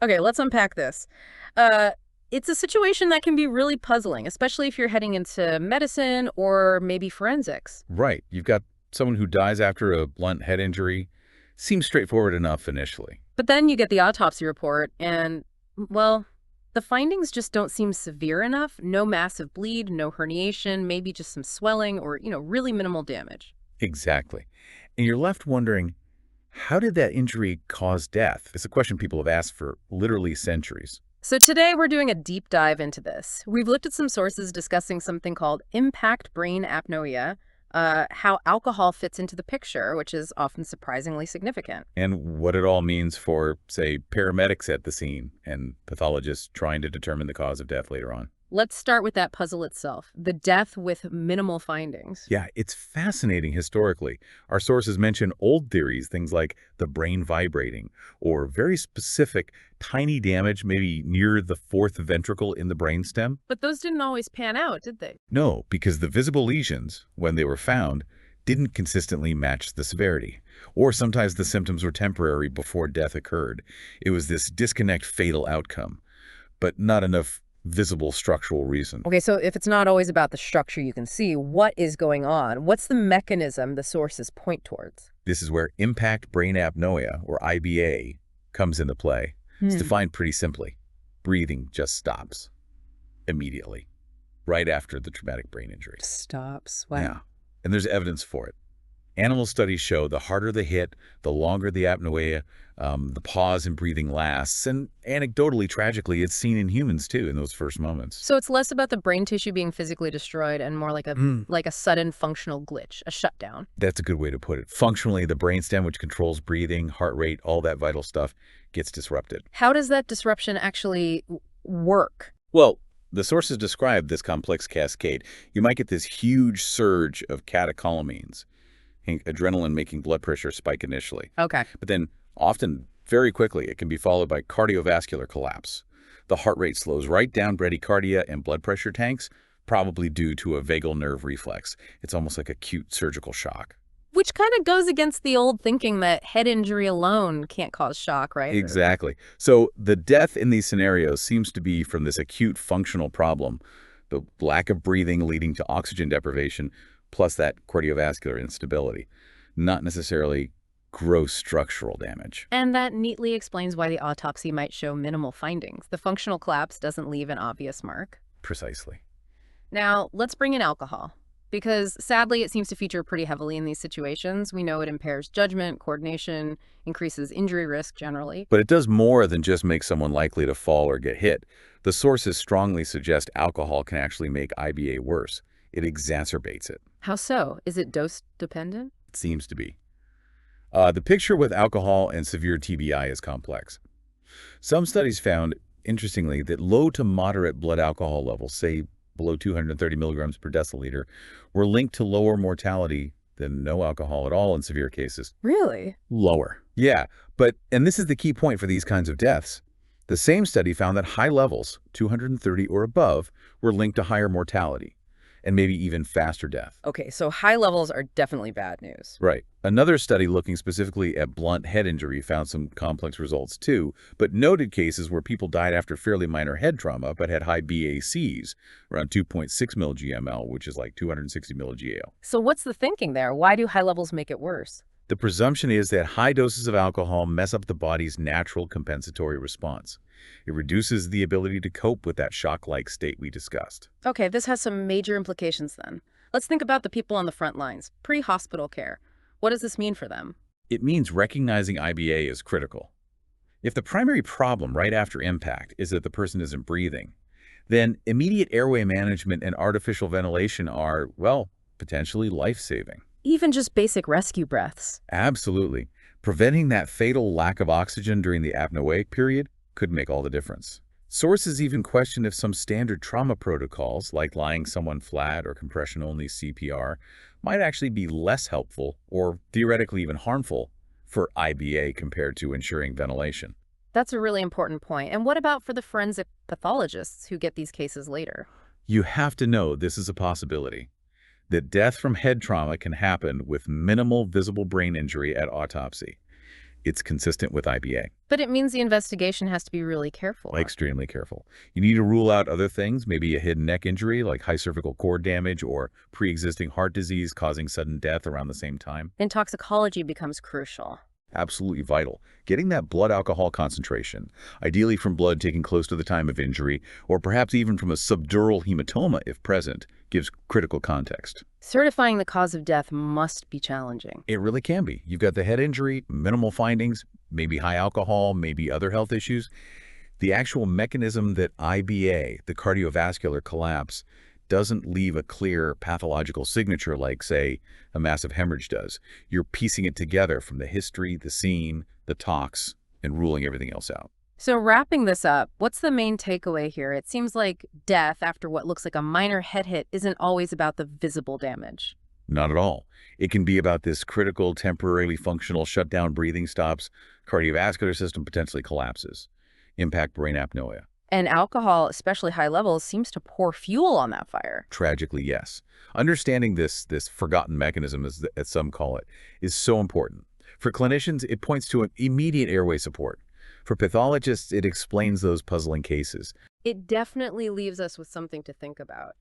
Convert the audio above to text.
Okay, let's unpack this. Uh, it's a situation that can be really puzzling, especially if you're heading into medicine or maybe forensics. Right. You've got someone who dies after a blunt head injury. Seems straightforward enough initially. But then you get the autopsy report and, well, the findings just don't seem severe enough. No massive bleed, no herniation, maybe just some swelling or, really minimal damage. Exactly. And you're left wondering, how did that injury cause death? It's a question people have asked for literally centuries. So today we're doing a deep dive into this. We've looked at some sources discussing something called impact brain apnoea, how alcohol fits into the picture, which is often surprisingly significant. And what it all means for, say, paramedics at the scene and pathologists trying to determine the cause of death later on. Let's start with that puzzle itself, the death with minimal findings. Yeah, it's fascinating historically. Our sources mention old theories, things like the brain vibrating, or very specific tiny damage maybe near the fourth ventricle in the brainstem. But those didn't always pan out, did they? No, because the visible lesions, when they were found, didn't consistently match the severity. Or sometimes the symptoms were temporary before death occurred. It was this disconnect fatal outcome, but not enough visible structural reason. Okay, so if it's not always about the structure you can see, what is going on? What's the mechanism the sources point towards? This is where impact brain apnoea, or IBA, comes into play. It's defined pretty simply. Breathing just stops immediately, right after the traumatic brain injury. Stops. Wow. Yeah, and there's evidence for it. Animal studies show the harder the hit, the longer the apnoea, the pause in breathing lasts. And anecdotally, tragically, it's seen in humans too in those first moments. So it's less about the brain tissue being physically destroyed and more like a sudden functional glitch, a shutdown. That's a good way to put it. Functionally, the brainstem, which controls breathing, heart rate, all that vital stuff, gets disrupted. How does that disruption actually work? Well, the sources describe this complex cascade. You might get this huge surge of catecholamines, adrenaline making blood pressure spike initially. Okay. But then often, very quickly, it can be followed by cardiovascular collapse. The heart rate slows right down, bradycardia and blood pressure tanks, probably due to a vagal nerve reflex. It's almost like acute surgical shock. Which kind of goes against the old thinking that head injury alone can't cause shock, right? Exactly. So the death in these scenarios seems to be from this acute functional problem, the lack of breathing leading to oxygen deprivation, plus that cardiovascular instability, not necessarily gross structural damage. And that neatly explains why the autopsy might show minimal findings. The functional collapse doesn't leave an obvious mark. Precisely. Now, let's bring in alcohol, because sadly it seems to feature pretty heavily in these situations. We know it impairs judgment, coordination, increases injury risk generally. But it does more than just make someone likely to fall or get hit. The sources strongly suggest alcohol can actually make IBA worse. It exacerbates it. How so? Is it dose dependent? It seems to be. The picture with alcohol and severe TBI is complex. Some studies found, interestingly, that low to moderate blood alcohol levels, say below 230 milligrams per deciliter, were linked to lower mortality than no alcohol at all in severe cases. Really? Lower. Yeah, and this is the key point for these kinds of deaths. The same study found that high levels, 230 or above, were linked to higher mortality and maybe even faster death. Okay, so high levels are definitely bad news. Right. Another study looking specifically at blunt head injury found some complex results too, but noted cases where people died after fairly minor head trauma but had high BACs, around 2.6 mg/ml, which is like 260 mg/L. So what's the thinking there? Why do high levels make it worse? The presumption is that high doses of alcohol mess up the body's natural compensatory response. It reduces the ability to cope with that shock-like state we discussed. Okay, this has some major implications then. Let's think about the people on the front lines, pre-hospital care. What does this mean for them? It means recognizing IBA is critical. If the primary problem right after impact is that the person isn't breathing, then immediate airway management and artificial ventilation are, well, potentially life-saving. Even just basic rescue breaths. Absolutely. Preventing that fatal lack of oxygen during the apnoeic period could make all the difference. Sources even question if some standard trauma protocols, like lying someone flat or compression-only CPR, might actually be less helpful or theoretically even harmful for IBA compared to ensuring ventilation. That's a really important point. And what about for the forensic pathologists who get these cases later? You have to know this is a possibility, that death from head trauma can happen with minimal visible brain injury at autopsy. It's consistent with IBA. But it means the investigation has to be really careful. Extremely careful. You need to rule out other things, maybe a hidden neck injury like high cervical cord damage or pre-existing heart disease causing sudden death around the same time. And toxicology becomes crucial. Absolutely vital. Getting that blood alcohol concentration, ideally from blood taken close to the time of injury, or perhaps even from a subdural hematoma if present, gives critical context. Certifying the cause of death must be challenging. It really can be. You've got the head injury, minimal findings, maybe high alcohol, maybe other health issues. The actual mechanism that IBA, the cardiovascular collapse, doesn't leave a clear pathological signature like, say, a massive hemorrhage does. You're piecing it together from the history, the scene, the tox, and ruling everything else out. So wrapping this up, what's the main takeaway here? It seems like death after what looks like a minor head hit isn't always about the visible damage. Not at all. It can be about this critical, temporarily functional shutdown, breathing stops, cardiovascular system potentially collapses, impact brain apnoea. And alcohol, especially high levels, seems to pour fuel on that fire. Tragically, yes. Understanding this forgotten mechanism, as some call it, is so important. For clinicians, it points to an immediate airway support. For pathologists, it explains those puzzling cases. It definitely leaves us with something to think about.